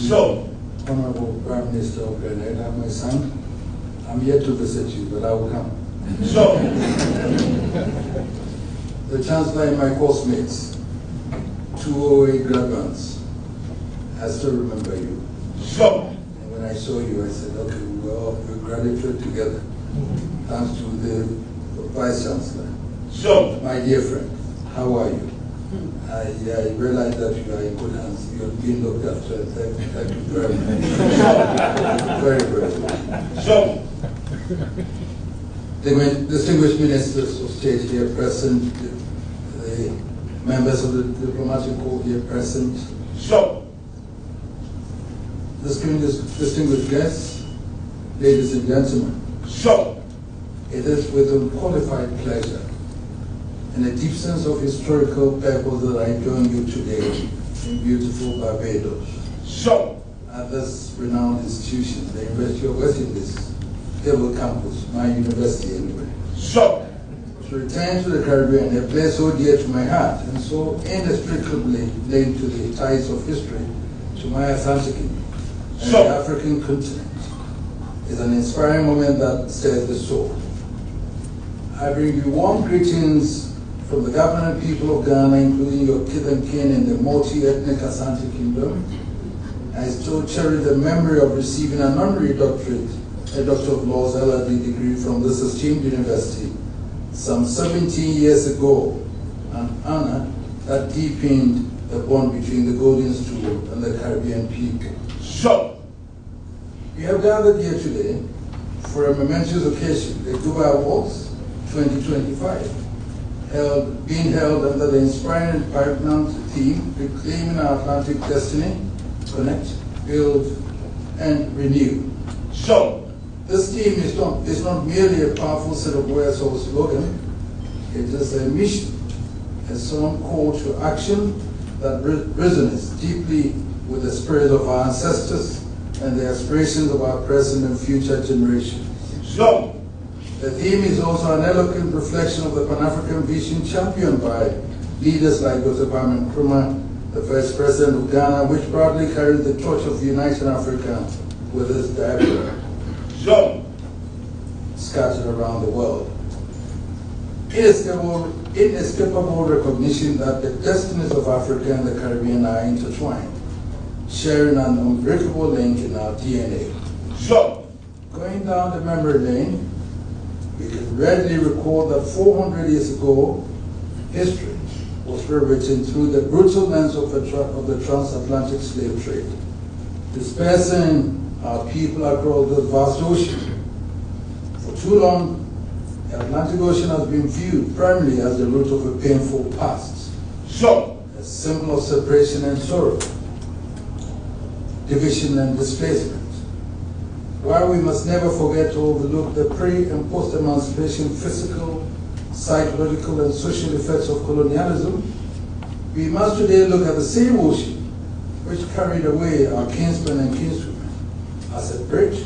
So, Honorable Prime Minister of Grenada, my son, I'm yet to visit you, but I will come. So, The Chancellor and my course-mates, 208 graduates, I still remember you. so, And when I saw you, I said, okay, we graduated together. Thanks to the Vice Chancellor. so, My dear friend, how are you? I realize that you are in good hands. You are being looked after. Thank you very much. Very, very good. so, The distinguished ministers of state here present, the members of the diplomatic corps here present, so, distinguished guests, ladies and gentlemen, so, it is with unqualified pleasure and a deep sense of historical purpose that I join you today in beautiful Barbados so, at this renowned institution, the University of West Indies, Cable Campus, my university anyway. so, To return to the Caribbean, a place so dear to my heart and so inextricably linked to the ties of history to my Atlantic and So- the African continent, is an inspiring moment that stirs the soul. I bring you warm greetings from the government and people of Ghana, including your kith and kin in the multi-ethnic Asante Kingdom. I still cherish the memory of receiving an honorary doctorate, a Doctor of Laws LLD degree from this esteemed university some 17 years ago, an honor that deepened the bond between the Golden Stool and the Caribbean people. so, We have gathered here today for a momentous occasion, the Dubai Awards 2025, being held under the inspiring and paramount theme, Reclaiming Our Atlantic Destiny, Connect, Build, and Renew. so, This theme is not merely a powerful set of words or slogan, it is a mission, a solemn call to action that resonates deeply with the spirit of our ancestors and the aspirations of our present and future generations. so, The theme is also an eloquent reflection of the Pan-African vision championed by leaders like Dr. Kwame Nkrumah, the first president of Ghana, which proudly carries the torch of uniting Africa with its diaspora so, scattered around the world. Inescapable recognition that the destinies of Africa and the Caribbean are intertwined, sharing an unbreakable link in our DNA. so, Going down the memory lane, we can readily recall that 400 years ago, history was rewritten through the brutal lens of the transatlantic slave trade, dispersing our people across the vast ocean. For too long, the Atlantic Ocean has been viewed primarily as the root of a painful past, so, a symbol of separation and sorrow, division and displacement. While we must never forget to overlook the pre- and post-emancipation physical, psychological, and social effects of colonialism, we must today look at the same ocean which carried away our kinsmen and kinswomen as a bridge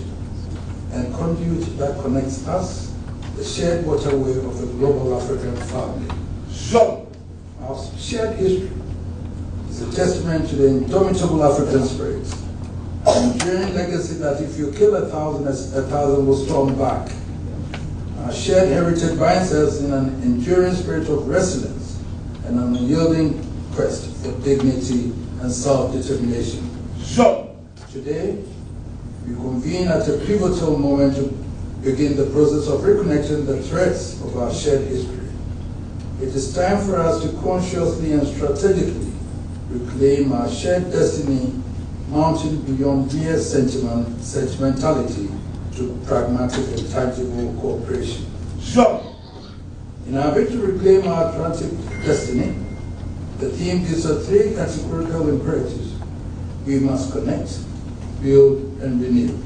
and conduit that connects us, the shared waterway of the global African family. so, Our shared history is a testament to the indomitable African spirit, an enduring legacy that if you kill 1,000, 1,000 will storm back. Our shared heritage binds us in an enduring spirit of resilience and an unyielding quest for dignity and self-determination. so, Today, we convene at a pivotal moment to begin the process of reconnecting the threads of our shared history. It is time for us to consciously and strategically reclaim our shared destiny, mounting beyond mere sentimentality to pragmatic and tangible cooperation. so, In our bid to reclaim our Atlantic destiny, the theme gives us three categorical imperatives. We must connect, build, and renew.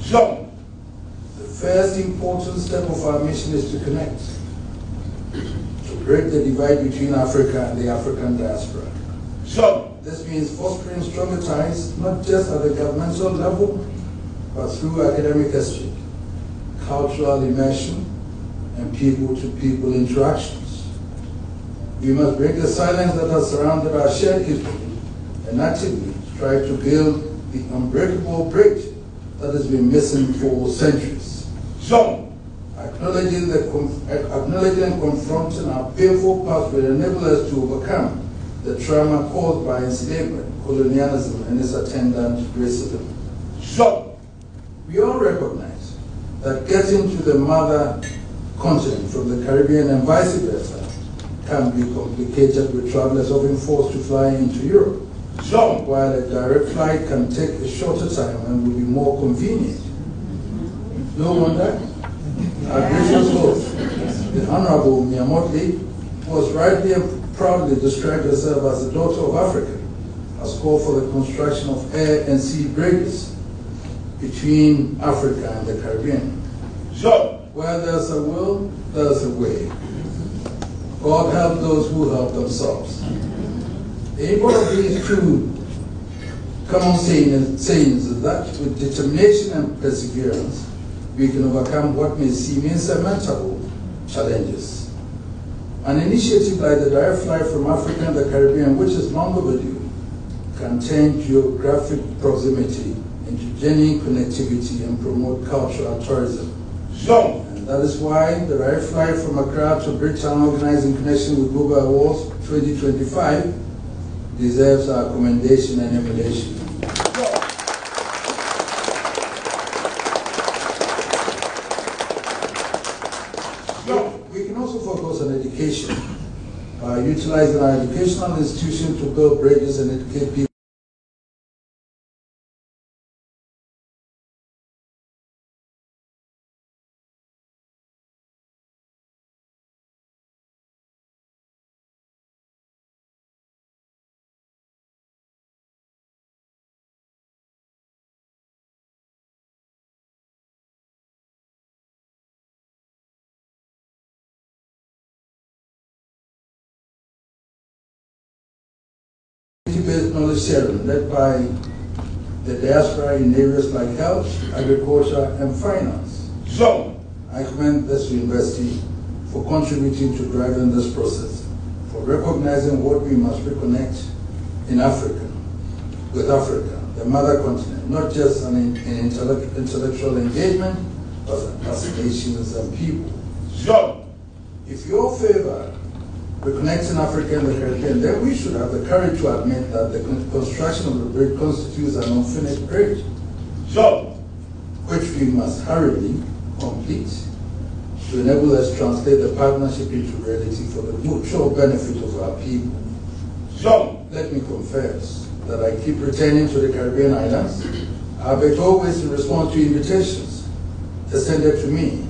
so, The first important step of our mission is to connect, to break the divide between Africa and the African diaspora. so, This means fostering stronger ties, not just at the governmental level, but through academic exchange, cultural immersion, and people-to-people interactions. We must break the silence that has surrounded our shared history and actively strive to build the unbreakable bridge that has been missing for centuries. Zone. Acknowledging and confronting our painful past will enable us to overcome the trauma caused by enslavement, colonialism, and its attendant racism. Zone. We all recognize that getting to the mother continent from the Caribbean and vice versa can be complicated, with travelers often forced to fly into Europe, Zone. while a direct flight can take a shorter time and will be more convenient. No wonder our gracious host, the Honorable Miamotli, was rightly and proudly described herself as the daughter of Africa, has called for the construction of air and sea bridges between Africa and the Caribbean. Zone. Where there's a will, there's a way. God help those who help themselves. The import of these two common sayings is that with determination and perseverance, we can overcome what may seem insurmountable challenges. An initiative like the direct flight from Africa and the Caribbean, which is long overdue, can turn geographic proximity into genuine connectivity and promote cultural tourism. Zone. And that is why the direct flight from Accra to Bridgetown, organized in connection with Global Awards 2025, deserves our commendation and emulation. We can also focus on education by utilizing our educational institutions to build bridges and educate people. Based knowledge sharing led by the diaspora in areas like health, agriculture, and finance. Zone. I commend this university for contributing to driving this process, for recognizing what we must reconnect in Africa, with Africa, the mother continent, not just an intellectual engagement, but as nations and people. Zone. If you all favor reconnecting Africa and the Caribbean, then we should have the courage to admit that the construction of the bridge constitutes an unfinished bridge, Zone. which we must hurriedly complete to enable us to translate the partnership into reality for the mutual benefit of our people. Zone. Let me confess that I keep returning to the Caribbean islands, albeit always in response to invitations extended to me,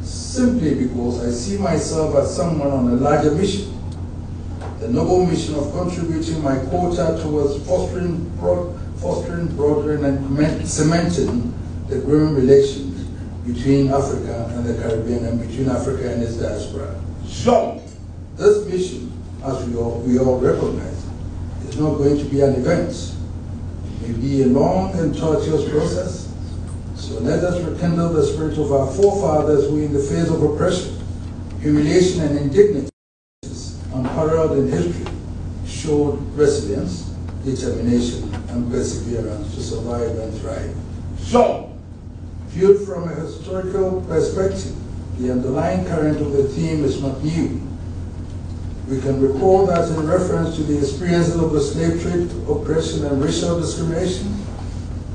simply because I see myself as someone on a larger mission, the noble mission of contributing my quota towards fostering, broadening, and cementing the growing relations between Africa and the Caribbean and between Africa and its diaspora. Zone. This mission, as we all recognize, is not going to be an event. It may be a long and tortuous process. So let us rekindle the spirit of our forefathers who, in the face of oppression, humiliation, and indignities unparalleled in history, showed resilience, determination, and perseverance to survive and thrive. Zone. Viewed from a historical perspective, the underlying current of the theme is not new. We can recall that in reference to the experiences of the slave trade, oppression, and racial discrimination,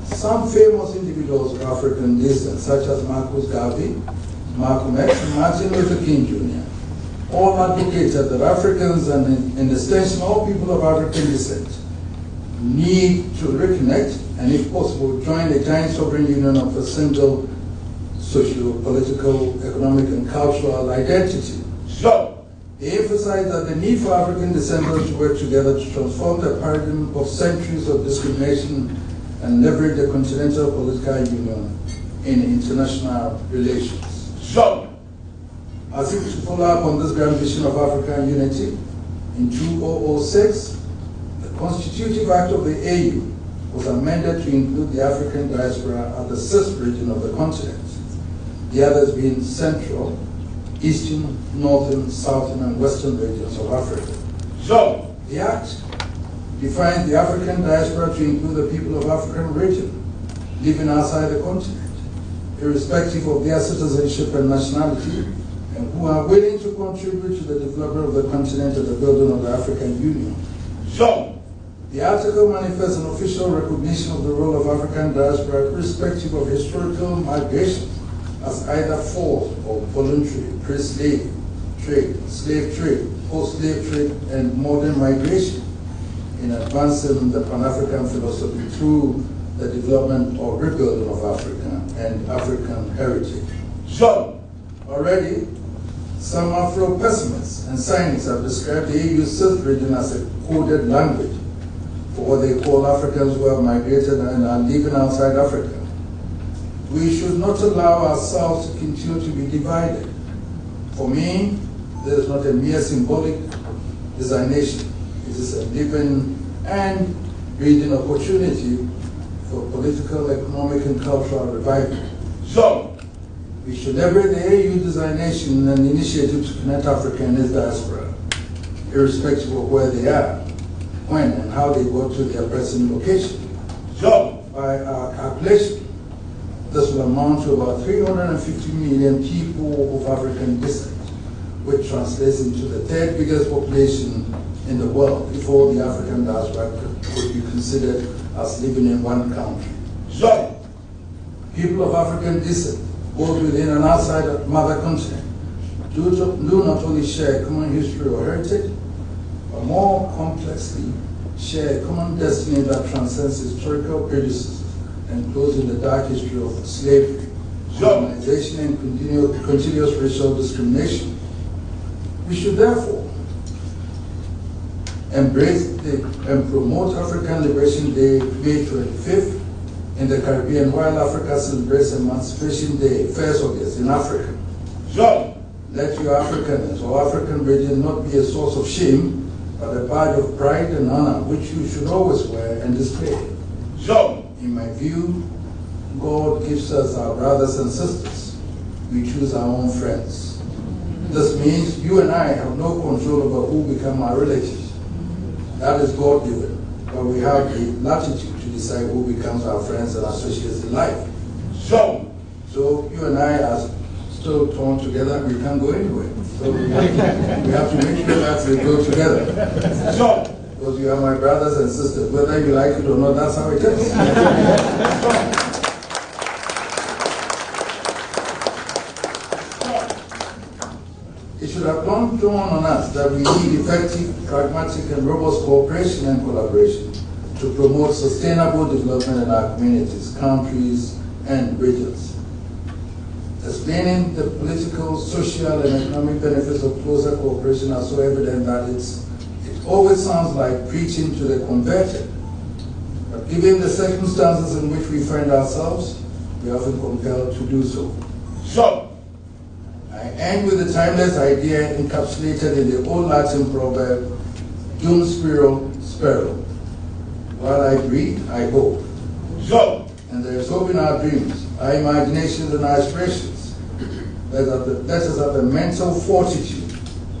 some famous individuals of African descent, such as Marcus Garvey, Malcolm X, and Martin Luther King Jr., all advocated that Africans and in extension all people of African descent need to reconnect and, if possible, join a giant sovereign union of a single socio-political, economic, and cultural identity. Zone. They emphasized that the need for African descendants to work together to transform the paradigm of centuries of discrimination and leverage the continental political union in international relations. Zone. As if to follow up on this grand vision of African unity, in 2006, the Constitutive Act of the AU was amended to include the African diaspora as the sixth region of the continent, the others being Central, Eastern, Northern, Southern, and Western regions of Africa. Zone. The Act defines the African diaspora to include the people of African origin living outside the continent, irrespective of their citizenship and nationality, and who are willing to contribute to the development of the continent and the building of the African Union. Shown. The article manifests an official recognition of the role of African diaspora irrespective of historical migration as either forced or voluntary, pre-slave trade, slave trade, post-slave trade, and modern migration in advancing the Pan-African philosophy through the development or rebuilding of Africa and African heritage. Shown. Already, some Afro-pessimists and scientists have described the AU Silk region as a coded language for what they call Africans who have migrated and are living outside Africa. We should not allow ourselves to continue to be divided. For me, this is not a mere symbolic designation. It is a living and breeding opportunity for political, economic, and cultural revival. Shown. We should leverage the AU designation and initiative to connect Africa and its diaspora, irrespective of where they are, when and how they go to their present location. Shown. By our calculation, this will amount to about 350 million people of African descent, which translates into the third biggest population in the world if all the African diaspora could be considered as living in one country. Shown. People of African descent, both within and outside the mother continent, do not only share a common history or heritage, but more complexly share a common destiny that transcends historical prejudices and closing the dark history of slavery, colonization, and continuous racial discrimination. We should therefore embrace and promote African Liberation Day, May 25th, in the Caribbean, while Africa celebrates Emancipation Day, 1st August, in Africa. Shown. Let your Africanness or African region not be a source of shame, but a badge of pride and honor, which you should always wear and display. Shown. In my view, God gives us our brothers and sisters. We choose our own friends. This means you and I have no control over who become our relatives. That is God-given, but we have the latitude to decide who becomes our friends and associates in life. Shown. So you and I are still torn together, we can't go anywhere. So we have to make sure that we go together. Shown. Because you are my brothers and sisters, whether you like it or not, that's how it is. It should have dawned on us that we need effective, pragmatic, and robust cooperation and collaboration to promote sustainable development in our communities, countries, and regions. Explaining the political, social, and economic benefits of closer cooperation are so evident that it always sounds like preaching to the converted. But given the circumstances in which we find ourselves, we are often compelled to do so. Shown. I end with a timeless idea encapsulated in the old Latin proverb, Dum spiro, spero. While I breathe, I hope. Shown. And there is hope in our dreams, our imaginations, and our aspirations. Let us have the mental fortitude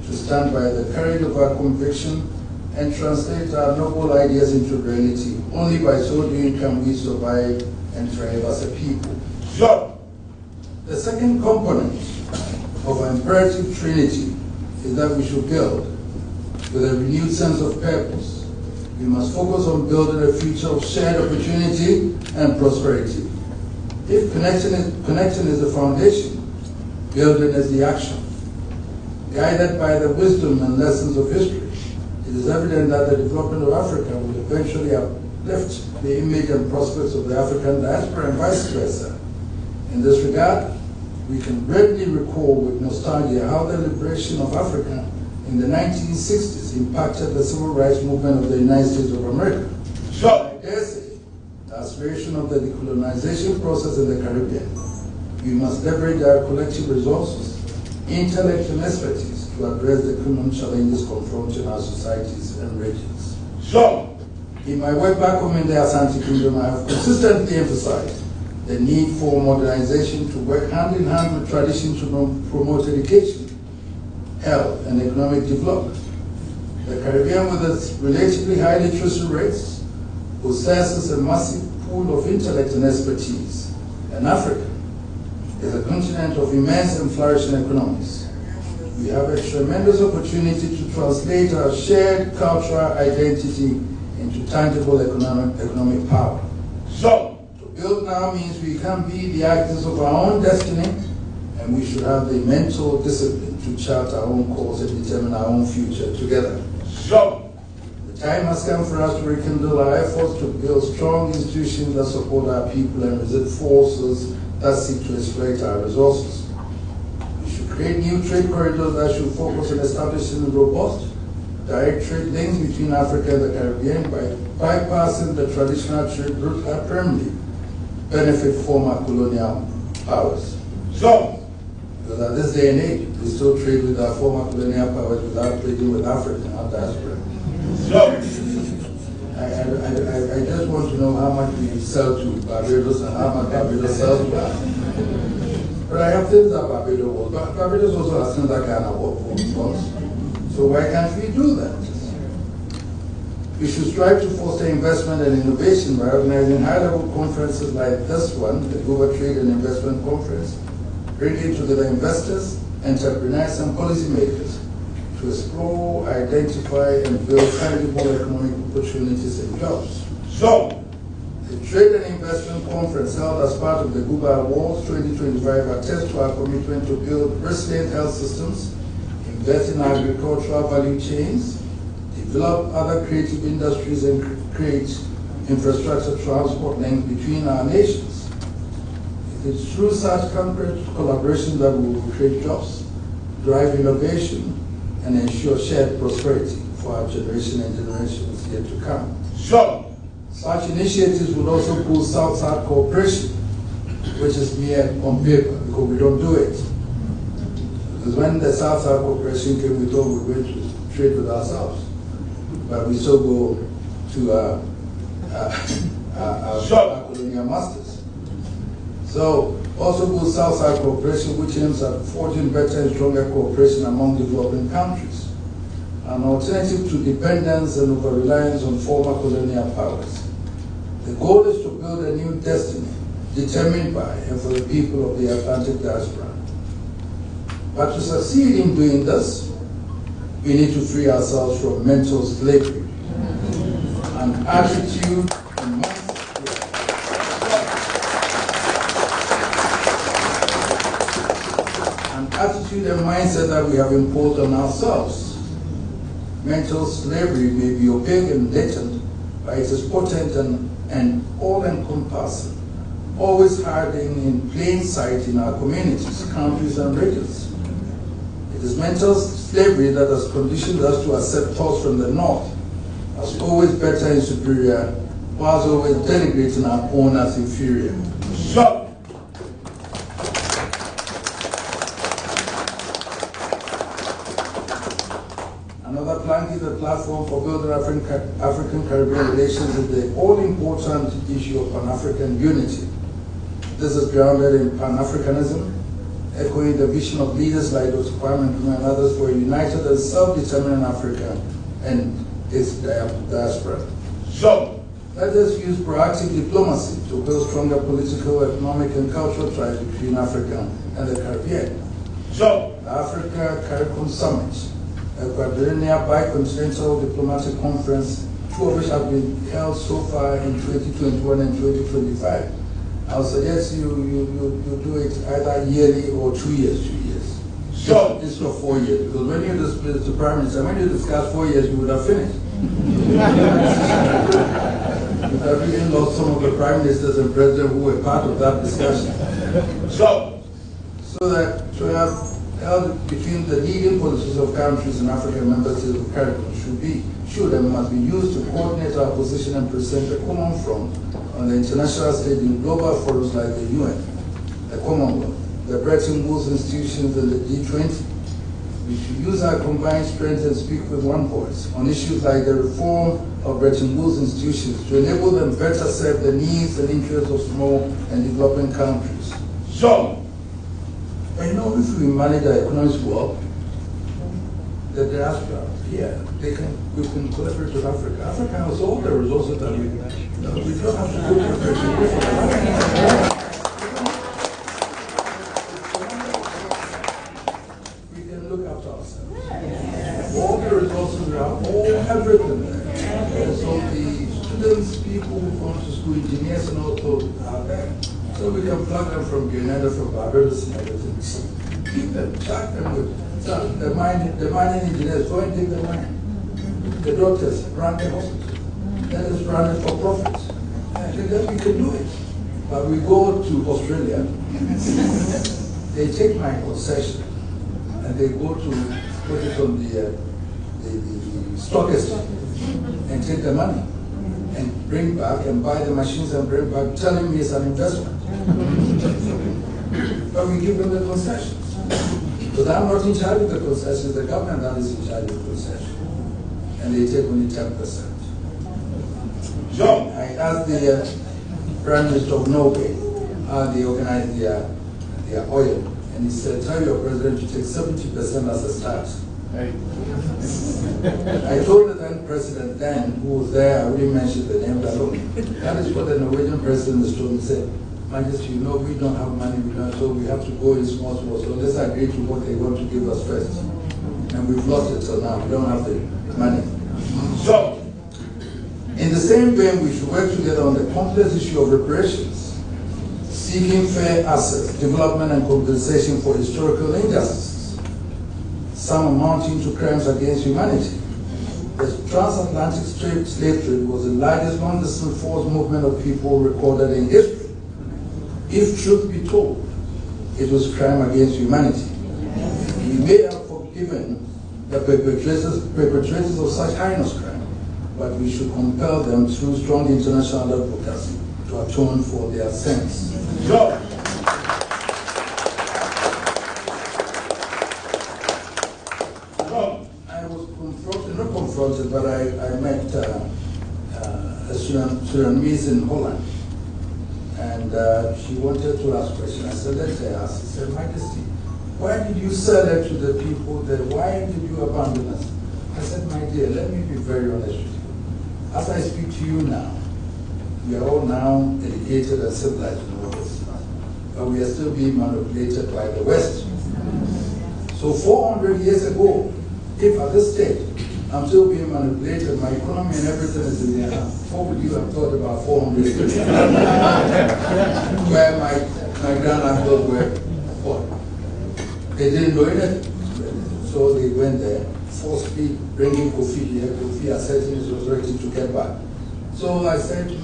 to stand by the courage of our conviction and translate our noble ideas into reality. Only by so doing can we survive and thrive as a people. Shown. The second component of our imperative trinity is that we should build with a renewed sense of purpose. We must focus on building a future of shared opportunity and prosperity. If connecting is the foundation, building is the action. Guided by the wisdom and lessons of history, it is evident that the development of Africa will eventually uplift the image and prospects of the African diaspora and vice versa. In this regard, we can readily recall with nostalgia how the liberation of Africa in the 1960s impacted the civil rights movement of the United States of America. Sure. I dare say, the aspiration of the decolonization process in the Caribbean. We must leverage our collective resources, intellect, and expertise to address the common challenges confronting our societies and regions. Sure. In my work back home in the Asante Kingdom, I have consistently emphasized the need for modernization to work hand in hand with tradition to promote education, health, and economic development. The Caribbean, with its relatively high literacy rates, possesses a massive pool of intellect and expertise, and Africa is a continent of immense and flourishing economies. We have a tremendous opportunity to translate our shared cultural identity into tangible economic power. So, To build now means we can be the actors of our own destiny, and we should have the mental discipline to chart our own course and determine our own future together. so, The time has come for us to rekindle our efforts to build strong institutions that support our people and resist forces that seek to exploit our resources. We should create new trade corridors that should focus on establishing robust, direct trade links between Africa and the Caribbean by bypassing the traditional trade routes that primarily benefit former colonial powers. so, Because at this day and age, we still trade with our former colonial powers without trading with Africa and our diaspora. so, I just want to know how much we sell to Barbados and how much Barbados sells to us. But I have things that Barbados was. But Barbados also has things that Ghana was. So why can't we do that? We should strive to foster investment and innovation by organizing high-level conferences like this one, the Global Trade and Investment Conference, bringing together investors, entrepreneurs, and policymakers to explore, identify, and build tangible economic opportunities and jobs. so, The Trade and Investment Conference held as part of the Guba Awards 2025 attests to our commitment to build resilient health systems, invest in agricultural value chains, develop other creative industries, and create infrastructure transport links between our nations. It is through such concrete collaboration that we will create jobs, drive innovation, and ensure shared prosperity for our generation and generations yet to come. so, Such initiatives would also boost South-South cooperation, which is mere on paper, because we don't do it. Because when the South-South cooperation came, we thought we were going to trade with ourselves. But we still go to our colonial masters. So, also boost South-South cooperation, which aims at forging better and stronger cooperation among developing countries, an alternative to dependence and over-reliance on former colonial powers. The goal is to build a new destiny determined by and for the people of the Atlantic diaspora. But to succeed in doing this, we need to free ourselves from mental slavery, an attitude and mindset. An attitude and mindset that we have imposed on ourselves. Mental slavery may be opaque and latent, but it is potent and all-encompassing, always hiding in plain sight in our communities, countries, and regions. It is mental slavery that has conditioned us to accept thoughts from the North as always better and superior, whilst always denigrating our own as inferior. so, Another plank is the platform for building African-Caribbean relations is the all-important issue of Pan-African unity. This is grounded in Pan-Africanism, echoing the vision of leaders like Dr. Kwame Nkrumah and others for a united and self-determining Africa and its diaspora. so, Let us use proactive diplomacy to build stronger political, economic, and cultural ties between Africa and the Caribbean. so, The Africa-CARICOM Summit, a quadrennial bicontinental diplomatic conference, two of which have been held so far in 2021 and 2025. I'll suggest you do it either yearly or 2 years, 2 years. so, Instead of 4 years, because when you discuss the Prime Minister, when you discuss 4 years, you would have finished. You have even lost some of the Prime Ministers and Presidents who were part of that discussion. so, So that to have held between the leading policies of countries and African member states of CARICOM should and must be used to coordinate our position and present a common front on the international stage in global forums like the UN, the Commonwealth, the Bretton Woods institutions, and the G20. We should use our combined strength and speak with one voice on issues like the reform of Bretton Woods institutions to enable them better serve the needs and interests of small and developing countries. so, But if we manage our economies well, the diaspora here, we can collaborate with Africa. Africa has all the resources that we don't have to go to Africa. We can look after ourselves. All the resources we have, everything there. And so the students, people who come to school, engineers and all those are there. So we can plug them from Grenada, from Barbados and everything. Keep them, charge them with the mining engineers, go and dig the mine. The doctors run the hospital. Let us run it for profit. And then we can do it. But we go to Australia, they take my concession and they go to put it on the stock exchange and take the money and bring back and buy the machines and bring back, telling me it's an investment. But we give them the concessions. But I'm not in charge of the concessions, the government that is in charge of the concession. And they take only 10%. So, I asked the Prime Minister of Norway how they organize their oil. And he said, tell your president to take 70% as a start. Hey. I told the then president who was there, I already mentioned the name alone. That is what the Norwegian president told me, said, Majesty, you know, we don't have money, so we have to go in small. So let's agree to what they want to give us first. And we've lost it till now, we don't have the money. So, in the same vein, we should work together on the complex issue of reparations, seeking fair access, development and compensation for historical injustices, some amounting to crimes against humanity. The transatlantic slave trade was the largest non-distant forced movement of people recorded in history. If truth be told, it was crime against humanity. We may have forgiven the perpetrators of such heinous crime, but we should compel them through strong international advocacy to atone for their sins. so, I was not confronted, but I met a Sudanese in Holland. And she wanted to ask questions. I said, let's ask. She said, Majesty, why did you sell it to the people there? Why did you abandon us? I said, my dear, let me be very honest with you. As I speak to you now, we are all now educated and civilized in all this. But we are still being manipulated by the West. So 400 years ago, if at this stage, I'm still being manipulated, my economy and everything is in their hands. What would you have thought about 400 years ago? Where my granduncles were what? They didn't do it. So they went there, forcefully bringing Kofi here. Kofi asserting his authority to get back. So I said to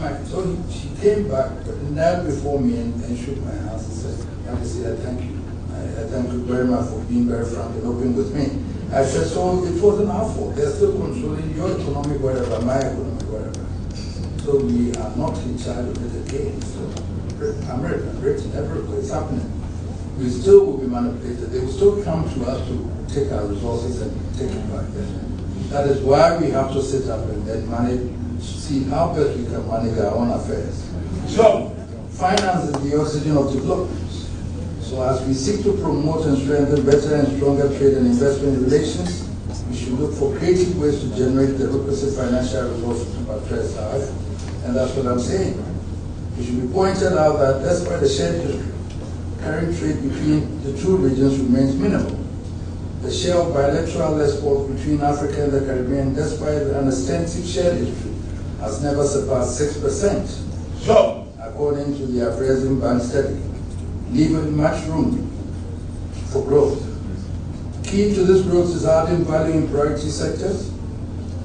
she came back, knelt before me and shook my hands and said, Majesty, I thank you. I thank you very much for being very frank and open with me. I said, so it wasn't our fault. They're still controlling your economy, whatever, my economy, whatever. So we are not in charge of it again. So America, Britain, everywhere, it's happening. We still will be manipulated. They will still come to us to take our resources and take it back there. That is why we have to sit up and then manage, see how best we can manage our own affairs. so, Finance is the oxygen of development. So as we seek to promote and strengthen better and stronger trade and investment relations, we should look for creative ways to generate the requisite financial resources to address our efforts. And that's what I'm saying. It should be pointed out that despite the shared history, current trade between the two regions remains minimal. The share of bilateral exports between Africa and the Caribbean, despite an extensive shared history, has never surpassed 6%, so, according to the Afreximbank study, leaving much room for growth. Key to this growth is adding value in priority sectors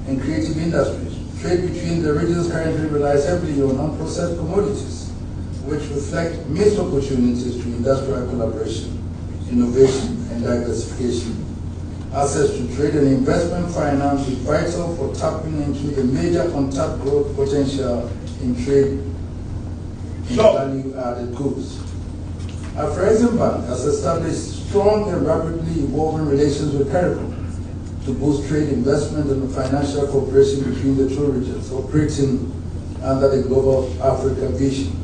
and creative industries. Trade between the regions currently relies heavily on unprocessed commodities, which reflect missed opportunities to industrial collaboration, innovation, and diversification. Access to trade and investment finance is vital for tapping into the major untapped growth potential in trade in value-added goods. Afreximbank has established strong and rapidly evolving relations with CARICOM to boost trade, investment, and financial cooperation between the two regions, operating under the Global Africa Vision.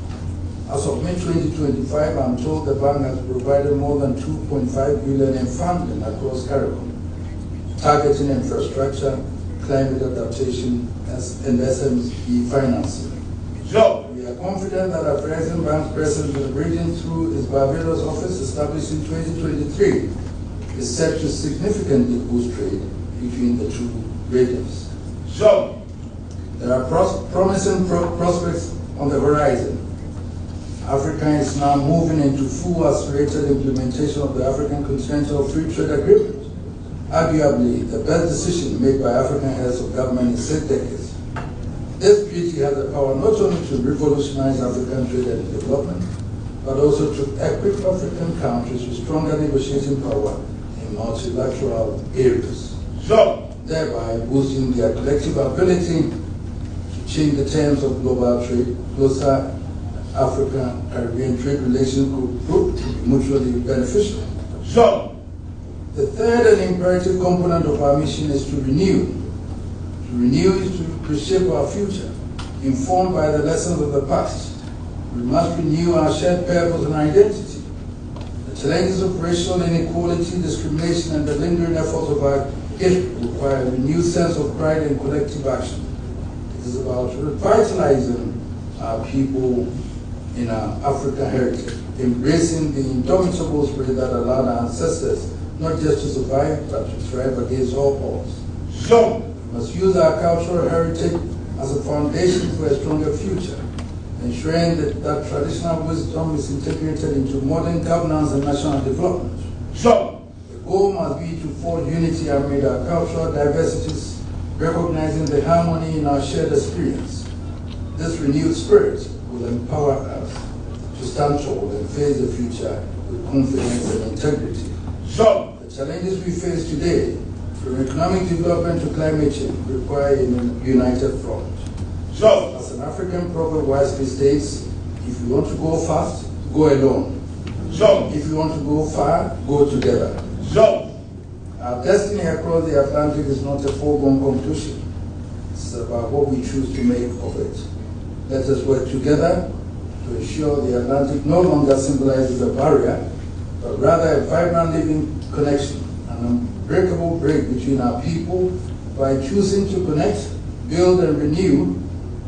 As of May 2025, I'm told the bank has provided more than $2.5 billion in funding across CARICOM targeting infrastructure, climate adaptation, and SME financing. So, We are confident that our President Bank's presence in the region through his Barbados office established in 2023 is set to significantly boost trade between the two regions. so, There are promising prospects on the horizon. Africa is now moving into full accelerated implementation of the African Continental Free Trade Agreement, arguably the best decision made by African heads of government in 6 decades. This treaty has the power not only to revolutionize African trade and development, but also to equip African countries with stronger negotiating power in multilateral areas, so, thereby boosting their collective ability to change the terms of global trade. Closer African-Caribbean trade relations could prove to be mutually beneficial. so, The third and imperative component of our mission is to renew. To renew is to reshape our future, informed by the lessons of the past. We must renew our shared purpose and identity. The challenges of racial inequality, discrimination, and the lingering efforts of our history require a renewed sense of pride and collective action. It is about revitalizing our people in our African heritage, embracing the indomitable spirit that allowed our ancestors not just to survive, but to thrive against all odds. so, We must use our cultural heritage as a foundation for a stronger future, ensuring that traditional wisdom is integrated into modern governance and national development. so, The goal must be to forge unity amid our cultural diversities, recognizing the harmony in our shared experience. This renewed spirit will empower us to stand tall and face the future with confidence and integrity. so, The challenges we face today, from economic development to climate change, require a united front. so, As an African proverb wisely states, if you want to go fast, go alone. so, If you want to go far, go together. so, Our destiny across the Atlantic is not a foregone conclusion. It's about what we choose to make of it. Let us work together to ensure the Atlantic no longer symbolizes a barrier, but rather a vibrant living connection, an unbreakable break between our people. By choosing to connect, build, and renew,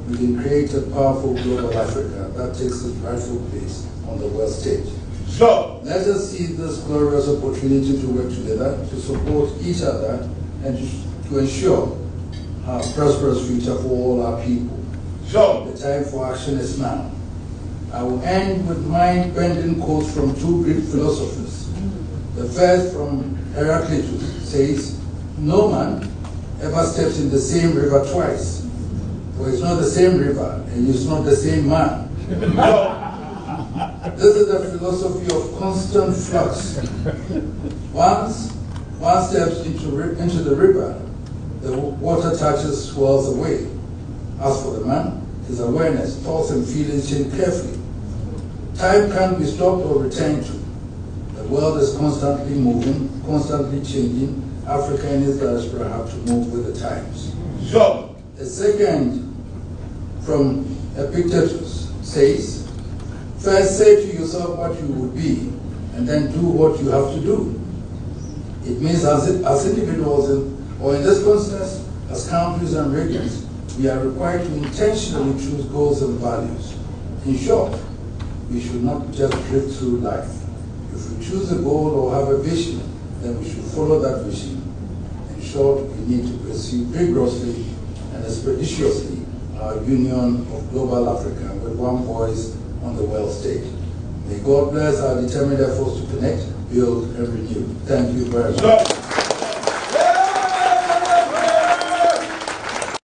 we can create a powerful global Africa that takes its rightful place on the world stage. so, Let us seize this glorious opportunity to work together, to support each other, and to ensure a prosperous future for all our people. so, The time for action is now. I will end with mind-bending quotes from 2 Greek philosophers. The first, from Heraclitus, says, "No man ever steps in the same river twice, for it's not the same river, and it's not the same man." so, This is the philosophy of constant flux. Once one steps into the river, the water touches, swirls away. As for the man, his awareness, thoughts, and feelings change carefully. Time can't be stopped or returned to. The world is constantly moving, constantly changing. Africa and its diaspora have to move with the times. so, The second, from Epictetus, says, "First say to yourself what you would be, and then do what you have to do." It means as individuals, or in this context, as countries and regions, we are required to intentionally choose goals and values. In short, we should not just drift through life. If we choose a goal or have a vision, then we should follow that vision. In short, we need to pursue vigorously and expeditiously our union of global Africa with one voice on the world stage. May God bless our determined efforts to connect, build, and renew. Thank you very much. so.